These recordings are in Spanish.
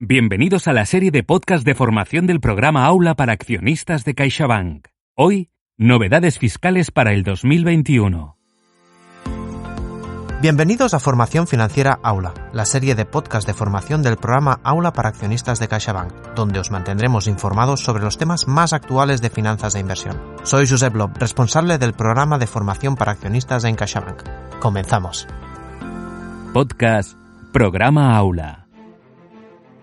Bienvenidos a la serie de podcast de formación del programa Aula para accionistas de CaixaBank. Hoy, novedades fiscales para el 2021. Bienvenidos a Formación Financiera Aula, la serie de podcast de formación del programa Aula para accionistas de CaixaBank, donde os mantendremos informados sobre los temas más actuales de finanzas e inversión. Soy Josep Lob, responsable del programa de formación para accionistas en CaixaBank. Comenzamos. Podcast Programa Aula.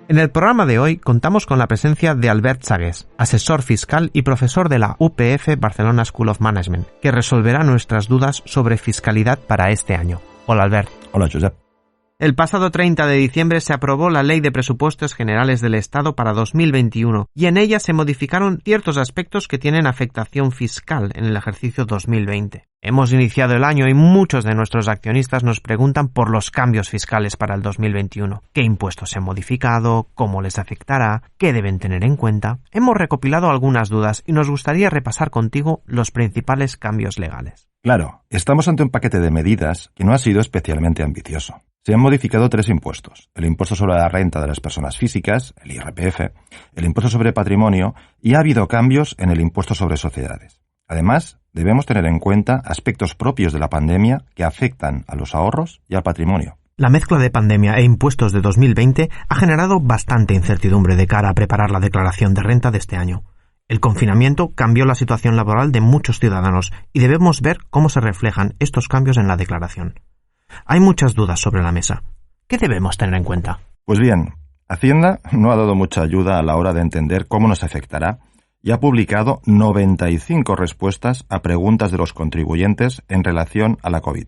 En el programa de hoy contamos con la presencia de Albert Sagués, asesor fiscal y profesor de la UPF Barcelona School of Management, que resolverá nuestras dudas sobre fiscalidad para este año. Hola, Albert. Hola, Josep. El pasado 30 de diciembre se aprobó la Ley de Presupuestos Generales del Estado para 2021 y en ella se modificaron ciertos aspectos que tienen afectación fiscal en el ejercicio 2020. Hemos iniciado el año y muchos de nuestros accionistas nos preguntan por los cambios fiscales para el 2021. ¿Qué impuestos se han modificado? ¿Cómo les afectará? ¿Qué deben tener en cuenta? Hemos recopilado algunas dudas y nos gustaría repasar contigo los principales cambios legales. Claro, estamos ante un paquete de medidas que no ha sido especialmente ambicioso. Se han modificado 3 impuestos: el impuesto sobre la renta de las personas físicas, el IRPF, el impuesto sobre patrimonio y ha habido cambios en el impuesto sobre sociedades. Además, debemos tener en cuenta aspectos propios de la pandemia que afectan a los ahorros y al patrimonio. La mezcla de pandemia e impuestos de 2020 ha generado bastante incertidumbre de cara a preparar la declaración de renta de este año. El confinamiento cambió la situación laboral de muchos ciudadanos y debemos ver cómo se reflejan estos cambios en la declaración. Hay muchas dudas sobre la mesa. ¿Qué debemos tener en cuenta? Pues bien, Hacienda no ha dado mucha ayuda a la hora de entender cómo nos afectará y ha publicado 95 respuestas a preguntas de los contribuyentes en relación a la COVID.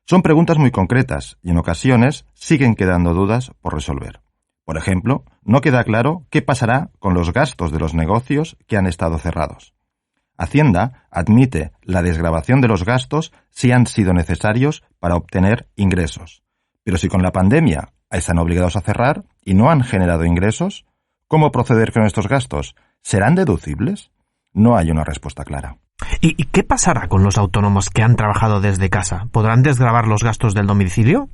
Son preguntas muy concretas y en ocasiones siguen quedando dudas por resolver. Por ejemplo, no queda claro qué pasará con los gastos de los negocios que han estado cerrados. Hacienda admite la desgravación de los gastos si han sido necesarios para obtener ingresos. Pero si con la pandemia están obligados a cerrar y no han generado ingresos, ¿cómo proceder con estos gastos? ¿Serán deducibles? No hay una respuesta clara. ¿Y qué pasará con los autónomos que han trabajado desde casa? ¿Podrán desgravar los gastos del domicilio?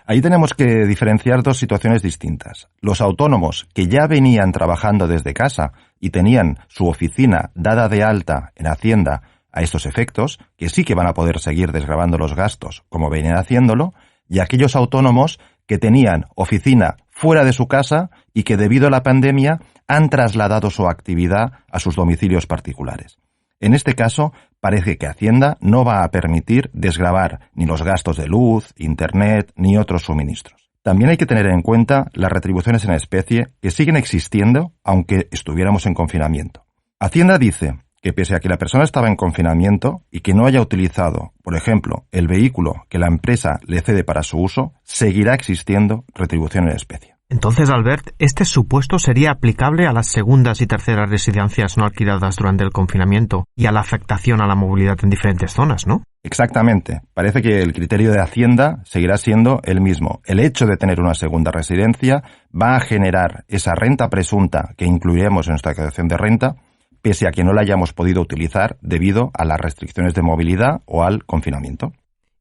Ahí tenemos que diferenciar 2 situaciones distintas. Los autónomos que ya venían trabajando desde casa y tenían su oficina dada de alta en Hacienda a estos efectos, que sí que van a poder seguir desgravando los gastos como venían haciéndolo, y aquellos autónomos que tenían oficina fuera de su casa y que debido a la pandemia han trasladado su actividad a sus domicilios particulares. En este caso, parece que Hacienda no va a permitir desgravar ni los gastos de luz, internet, ni otros suministros. También hay que tener en cuenta las retribuciones en especie que siguen existiendo aunque estuviéramos en confinamiento. Hacienda dice que pese a que la persona estaba en confinamiento y que no haya utilizado, por ejemplo, el vehículo que la empresa le cede para su uso, seguirá existiendo retribución en especie. Entonces, Albert, este supuesto sería aplicable a las segundas y terceras residencias no alquiladas durante el confinamiento y a la afectación a la movilidad en diferentes zonas, ¿no? Exactamente. Parece que el criterio de Hacienda seguirá siendo el mismo. El hecho de tener una segunda residencia va a generar esa renta presunta que incluiremos en nuestra declaración de renta, pese a que no la hayamos podido utilizar debido a las restricciones de movilidad o al confinamiento.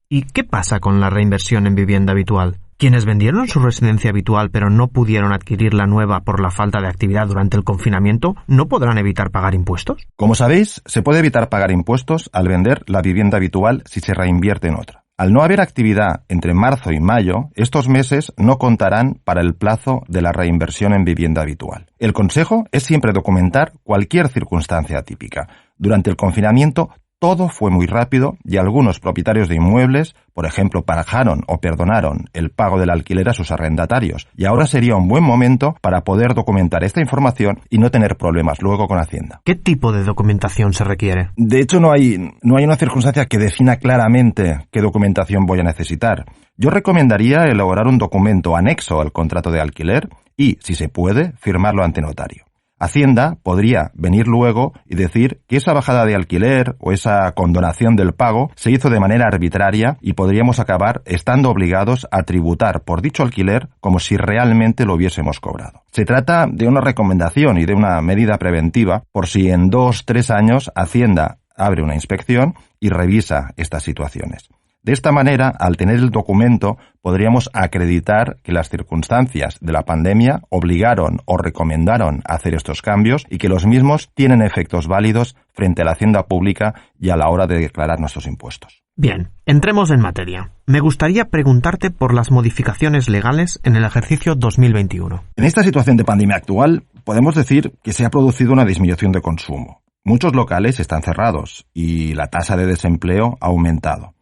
¿Y qué pasa con la reinversión en vivienda habitual? Quienes vendieron su residencia habitual pero no pudieron adquirir la nueva por la falta de actividad durante el confinamiento, ¿no podrán evitar pagar impuestos? Como sabéis, se puede evitar pagar impuestos al vender la vivienda habitual si se reinvierte en otra. Al no haber actividad entre marzo y mayo, estos meses no contarán para el plazo de la reinversión en vivienda habitual. El consejo es siempre documentar cualquier circunstancia atípica. Durante el confinamiento, todo fue muy rápido y algunos propietarios de inmuebles, por ejemplo, parajaron o perdonaron el pago del alquiler a sus arrendatarios y ahora sería un buen momento para poder documentar esta información y no tener problemas luego con Hacienda. ¿Qué tipo de documentación se requiere? De hecho, no hay una circunstancia que defina claramente qué documentación voy a necesitar. Yo recomendaría elaborar un documento anexo al contrato de alquiler y, si se puede, firmarlo ante notario. Hacienda podría venir luego y decir que esa bajada de alquiler o esa condonación del pago se hizo de manera arbitraria y podríamos acabar estando obligados a tributar por dicho alquiler como si realmente lo hubiésemos cobrado. Se trata de una recomendación y de una medida preventiva por si en 2-3 años Hacienda abre una inspección y revisa estas situaciones. De esta manera, al tener el documento, podríamos acreditar que las circunstancias de la pandemia obligaron o recomendaron hacer estos cambios y que los mismos tienen efectos válidos frente a la hacienda pública y a la hora de declarar nuestros impuestos. Bien, entremos en materia. Me gustaría preguntarte por las modificaciones legales en el ejercicio 2021. En esta situación de pandemia actual, podemos decir que se ha producido una disminución de consumo. Muchos locales están cerrados y la tasa de desempleo ha aumentado.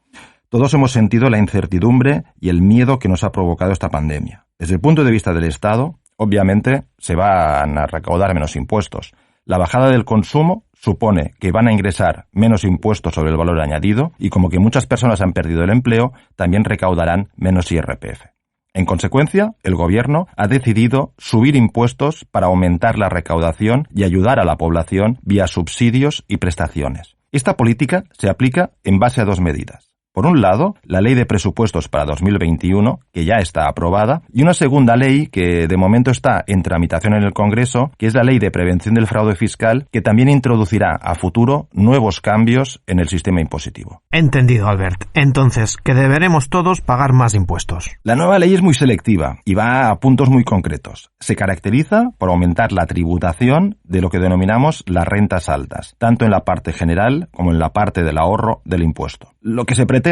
Todos hemos sentido la incertidumbre y el miedo que nos ha provocado esta pandemia. Desde el punto de vista del Estado, obviamente se van a recaudar menos impuestos. La bajada del consumo supone que van a ingresar menos impuestos sobre el valor añadido y como que muchas personas han perdido el empleo, también recaudarán menos IRPF. En consecuencia, el Gobierno ha decidido subir impuestos para aumentar la recaudación y ayudar a la población vía subsidios y prestaciones. Esta política se aplica en base a dos medidas. Por un lado, la Ley de Presupuestos para 2021, que ya está aprobada, y una segunda ley que de momento está en tramitación en el Congreso, que es la Ley de Prevención del Fraude Fiscal, que también introducirá a futuro nuevos cambios en el sistema impositivo. Entendido, Albert. Entonces, que deberemos todos pagar más impuestos. La nueva ley es muy selectiva y va a puntos muy concretos. Se caracteriza por aumentar la tributación de lo que denominamos las rentas altas, tanto en la parte general como en la parte del ahorro del impuesto. Lo que se pretende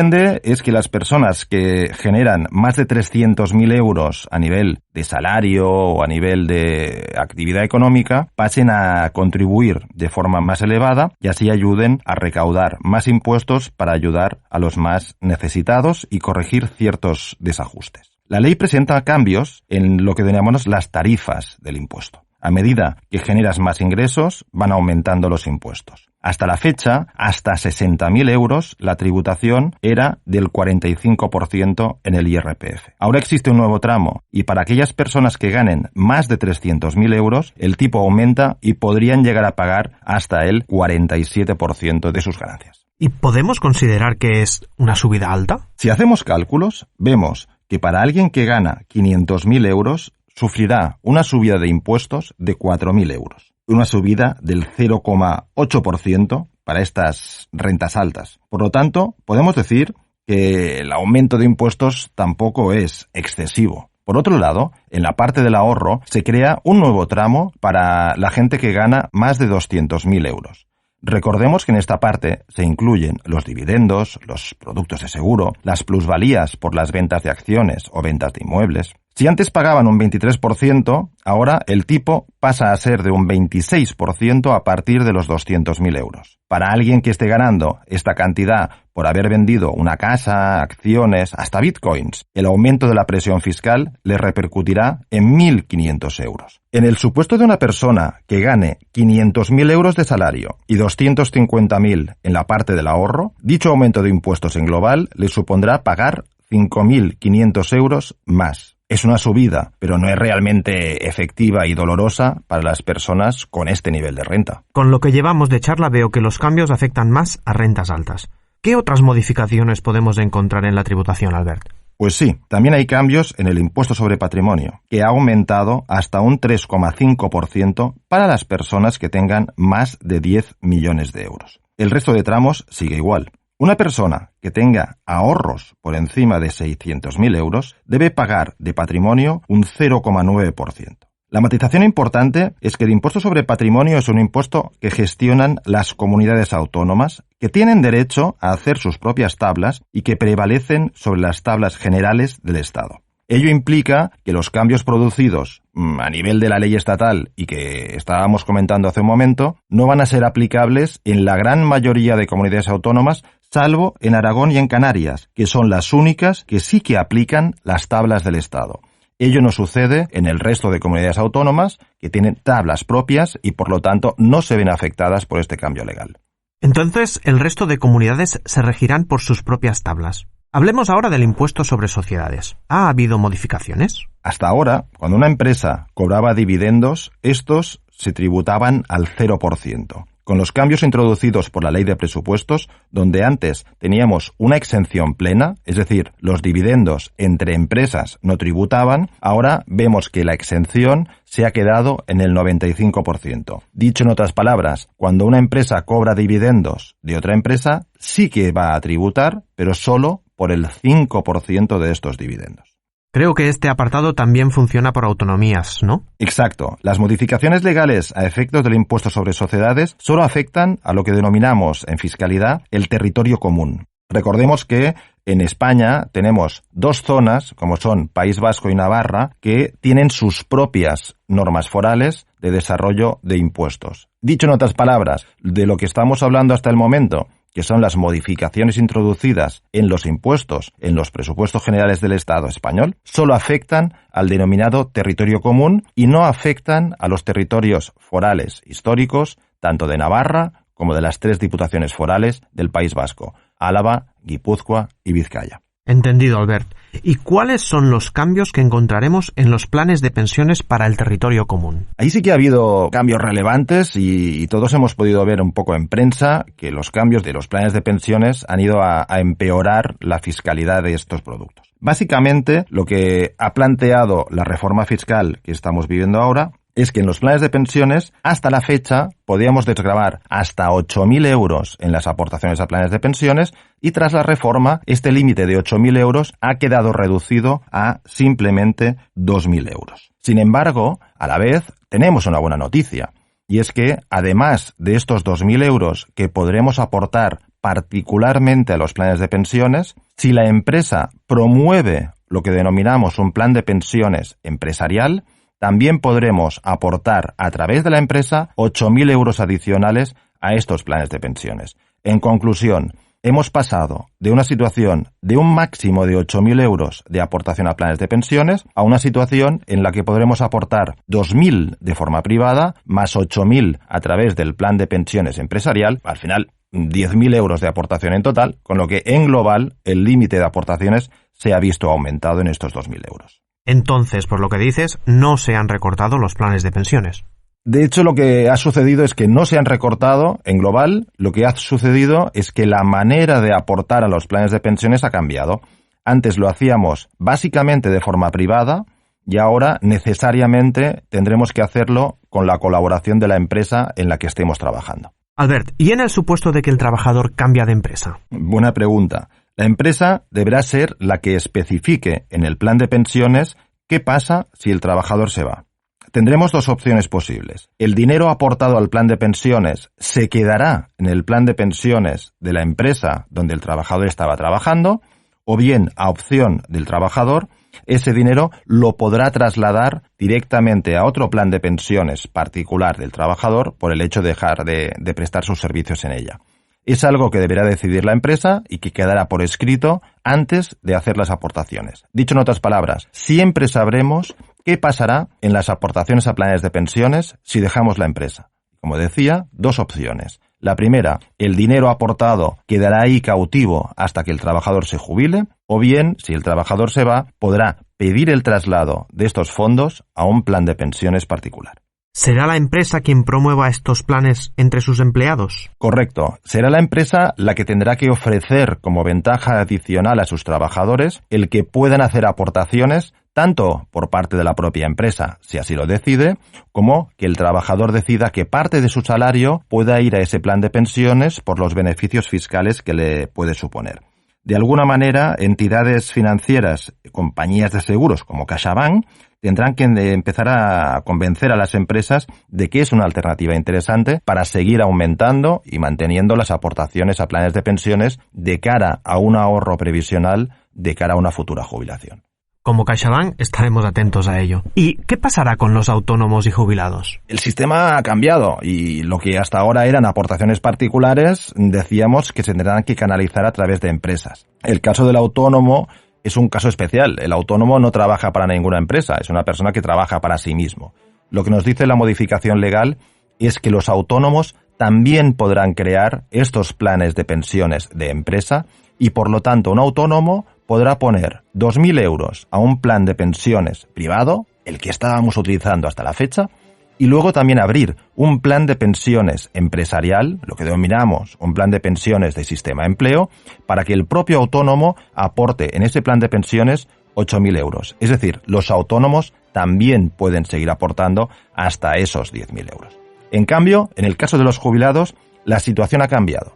es que las personas que generan más de 300.000 euros a nivel de salario o a nivel de actividad económica pasen a contribuir de forma más elevada y así ayuden a recaudar más impuestos para ayudar a los más necesitados y corregir ciertos desajustes. La ley presenta cambios en lo que denominamos las tarifas del impuesto. A medida que generas más ingresos, van aumentando los impuestos. Hasta la fecha, hasta 60.000 euros, la tributación era del 45% en el IRPF. Ahora existe un nuevo tramo y para aquellas personas que ganen más de 300.000 euros, el tipo aumenta y podrían llegar a pagar hasta el 47% de sus ganancias. ¿Y podemos considerar que es una subida alta? Si hacemos cálculos, vemos que para alguien que gana 500.000 euros, sufrirá una subida de impuestos de 4.000 euros. Una subida del 0,8% para estas rentas altas. Por lo tanto, podemos decir que el aumento de impuestos tampoco es excesivo. Por otro lado, en la parte del ahorro se crea un nuevo tramo para la gente que gana más de 200.000 euros. Recordemos que en esta parte se incluyen los dividendos, los productos de seguro, las plusvalías por las ventas de acciones o ventas de inmuebles. Si antes pagaban un 23%, ahora el tipo pasa a ser de un 26% a partir de los 200.000 euros. Para alguien que esté ganando esta cantidad por haber vendido una casa, acciones, hasta bitcoins, el aumento de la presión fiscal le repercutirá en 1.500 euros. En el supuesto de una persona que gane 500.000 euros de salario y 250.000 en la parte del ahorro, dicho aumento de impuestos en global le supondrá pagar 5.500 euros más. Es una subida, pero no es realmente efectiva y dolorosa para las personas con este nivel de renta. Con lo que llevamos de charla veo que los cambios afectan más a rentas altas. ¿Qué otras modificaciones podemos encontrar en la tributación, Albert? Pues sí, también hay cambios en el impuesto sobre patrimonio, que ha aumentado hasta un 3,5% para las personas que tengan más de 10 millones de euros. El resto de tramos sigue igual. Una persona que tenga ahorros por encima de 600.000 euros debe pagar de patrimonio un 0,9%. La matización importante es que el impuesto sobre patrimonio es un impuesto que gestionan las comunidades autónomas que tienen derecho a hacer sus propias tablas y que prevalecen sobre las tablas generales del Estado. Ello implica que los cambios producidos a nivel de la ley estatal y que estábamos comentando hace un momento no van a ser aplicables en la gran mayoría de comunidades autónomas, salvo en Aragón y en Canarias, que son las únicas que sí que aplican las tablas del Estado. Ello no sucede en el resto de comunidades autónomas que tienen tablas propias y por lo tanto no se ven afectadas por este cambio legal. Entonces, el resto de comunidades se regirán por sus propias tablas. Hablemos ahora del impuesto sobre sociedades. ¿Ha habido modificaciones? Hasta ahora, cuando una empresa cobraba dividendos, estos se tributaban al 0%. Con los cambios introducidos por la Ley de Presupuestos, donde antes teníamos una exención plena, es decir, los dividendos entre empresas no tributaban, ahora vemos que la exención se ha quedado en el 95%. Dicho en otras palabras, cuando una empresa cobra dividendos de otra empresa, sí que va a tributar, pero solo por el 5% de estos dividendos. Creo que este apartado también funciona por autonomías, ¿no? Exacto. Las modificaciones legales a efectos del impuesto sobre sociedades solo afectan a lo que denominamos en fiscalidad el territorio común. Recordemos que en España tenemos dos zonas, como son País Vasco y Navarra, que tienen sus propias normas forales de desarrollo de impuestos. Dicho en otras palabras, de lo que estamos hablando hasta el momento, que son las modificaciones introducidas en los impuestos en los presupuestos generales del Estado español, solo afectan al denominado territorio común y no afectan a los territorios forales históricos, tanto de Navarra como de las 3 diputaciones forales del País Vasco, Álava, Guipúzcoa y Vizcaya. Entendido, Albert. ¿Y cuáles son los cambios que encontraremos en los planes de pensiones para el territorio común? Ahí sí que ha habido cambios relevantes y todos hemos podido ver un poco en prensa que los cambios de los planes de pensiones han ido a empeorar la fiscalidad de estos productos. Básicamente, lo que ha planteado la reforma fiscal que estamos viviendo ahora es que en los planes de pensiones, hasta la fecha, podíamos desgravar hasta 8.000 euros en las aportaciones a planes de pensiones y tras la reforma, este límite de 8.000 euros ha quedado reducido a simplemente 2.000 euros. Sin embargo, a la vez, tenemos una buena noticia, y es que, además de estos 2.000 euros que podremos aportar particularmente a los planes de pensiones, si la empresa promueve lo que denominamos un plan de pensiones empresarial, también podremos aportar a través de la empresa 8.000 euros adicionales a estos planes de pensiones. En conclusión, hemos pasado de una situación de un máximo de 8.000 euros de aportación a planes de pensiones a una situación en la que podremos aportar 2.000 de forma privada más 8.000 a través del plan de pensiones empresarial, al final 10.000 euros de aportación en total, con lo que en global el límite de aportaciones se ha visto aumentado en estos 2.000 euros. Entonces, por lo que dices, no se han recortado los planes de pensiones. De hecho, lo que ha sucedido es que no se han recortado en global. Lo que ha sucedido es que la manera de aportar a los planes de pensiones ha cambiado. Antes lo hacíamos básicamente de forma privada y ahora necesariamente tendremos que hacerlo con la colaboración de la empresa en la que estemos trabajando. Albert, ¿y en el supuesto de que el trabajador cambia de empresa? Buena pregunta. La empresa deberá ser la que especifique en el plan de pensiones qué pasa si el trabajador se va. Tendremos dos opciones posibles. El dinero aportado al plan de pensiones se quedará en el plan de pensiones de la empresa donde el trabajador estaba trabajando, o bien, a opción del trabajador, ese dinero lo podrá trasladar directamente a otro plan de pensiones particular del trabajador por el hecho de dejar de prestar sus servicios en ella. Es algo que deberá decidir la empresa y que quedará por escrito antes de hacer las aportaciones. Dicho en otras palabras, siempre sabremos qué pasará en las aportaciones a planes de pensiones si dejamos la empresa. Como decía, dos opciones. La primera, el dinero aportado quedará ahí cautivo hasta que el trabajador se jubile, o bien, si el trabajador se va, podrá pedir el traslado de estos fondos a un plan de pensiones particular. ¿Será la empresa quien promueva estos planes entre sus empleados? Correcto. Será la empresa la que tendrá que ofrecer como ventaja adicional a sus trabajadores el que puedan hacer aportaciones tanto por parte de la propia empresa, si así lo decide, como que el trabajador decida que parte de su salario pueda ir a ese plan de pensiones por los beneficios fiscales que le puede suponer. De alguna manera, entidades financieras, compañías de seguros como CaixaBank, tendrán que empezar a convencer a las empresas de que es una alternativa interesante para seguir aumentando y manteniendo las aportaciones a planes de pensiones de cara a un ahorro previsional, de cara a una futura jubilación. Como CaixaBank estaremos atentos a ello. ¿Y qué pasará con los autónomos y jubilados? El sistema ha cambiado y lo que hasta ahora eran aportaciones particulares, decíamos que se tendrán que canalizar a través de empresas. El caso del autónomo es un caso especial. El autónomo no trabaja para ninguna empresa, es una persona que trabaja para sí mismo. Lo que nos dice la modificación legal es que los autónomos también podrán crear estos planes de pensiones de empresa y, por lo tanto, un autónomo podrá poner 2.000 euros a un plan de pensiones privado, el que estábamos utilizando hasta la fecha, y luego también abrir un plan de pensiones empresarial, lo que denominamos un plan de pensiones de sistema empleo, para que el propio autónomo aporte en ese plan de pensiones 8.000 euros. Es decir, los autónomos también pueden seguir aportando hasta esos 10.000 euros. En cambio, en el caso de los jubilados, la situación ha cambiado.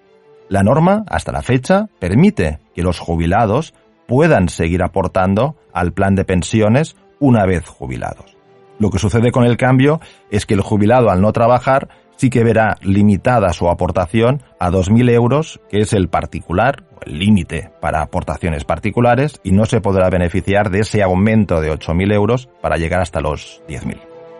La norma, hasta la fecha, permite que los jubilados puedan seguir aportando al plan de pensiones una vez jubilados. Lo que sucede con el cambio es que el jubilado, al no trabajar, sí que verá limitada su aportación a 2.000 euros, que es el particular, el límite para aportaciones particulares, y no se podrá beneficiar de ese aumento de 8.000 euros para llegar hasta los 10.000.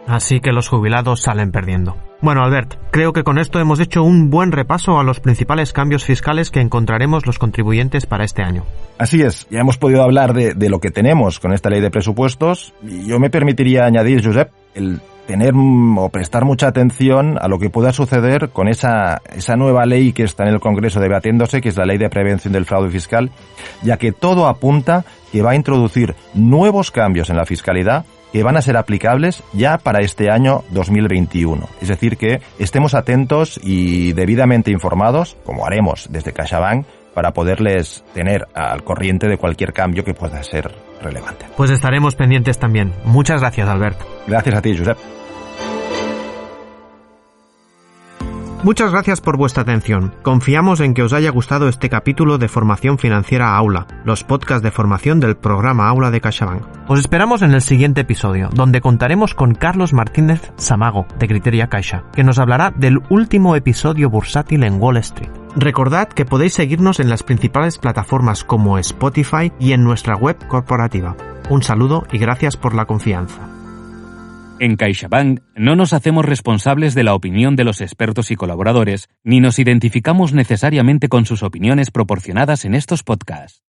Así que los jubilados salen perdiendo. Bueno, Albert, creo que con esto hemos hecho un buen repaso a los principales cambios fiscales que encontraremos los contribuyentes para este año. Así es, ya hemos podido hablar de lo que tenemos con esta ley de presupuestos, y yo me permitiría añadir, Josep, el tener o prestar mucha atención a lo que pueda suceder con esa nueva ley que está en el Congreso debatiéndose, que es la Ley de Prevención del Fraude Fiscal, ya que todo apunta que va a introducir nuevos cambios en la fiscalidad que van a ser aplicables ya para este año 2021. Es decir, que estemos atentos y debidamente informados, como haremos desde CaixaBank, para poderles tener al corriente de cualquier cambio que pueda ser relevante. Pues estaremos pendientes también. Muchas gracias, Albert. Gracias a ti, Josep. Muchas gracias por vuestra atención. Confiamos en que os haya gustado este capítulo de Formación Financiera Aula, los podcasts de formación del programa Aula de CaixaBank. Os esperamos en el siguiente episodio, donde contaremos con Carlos Martínez Samago, de Criteria Caixa, que nos hablará del último episodio bursátil en Wall Street. Recordad que podéis seguirnos en las principales plataformas como Spotify y en nuestra web corporativa. Un saludo y gracias por la confianza. En CaixaBank no nos hacemos responsables de la opinión de los expertos y colaboradores, ni nos identificamos necesariamente con sus opiniones proporcionadas en estos podcasts.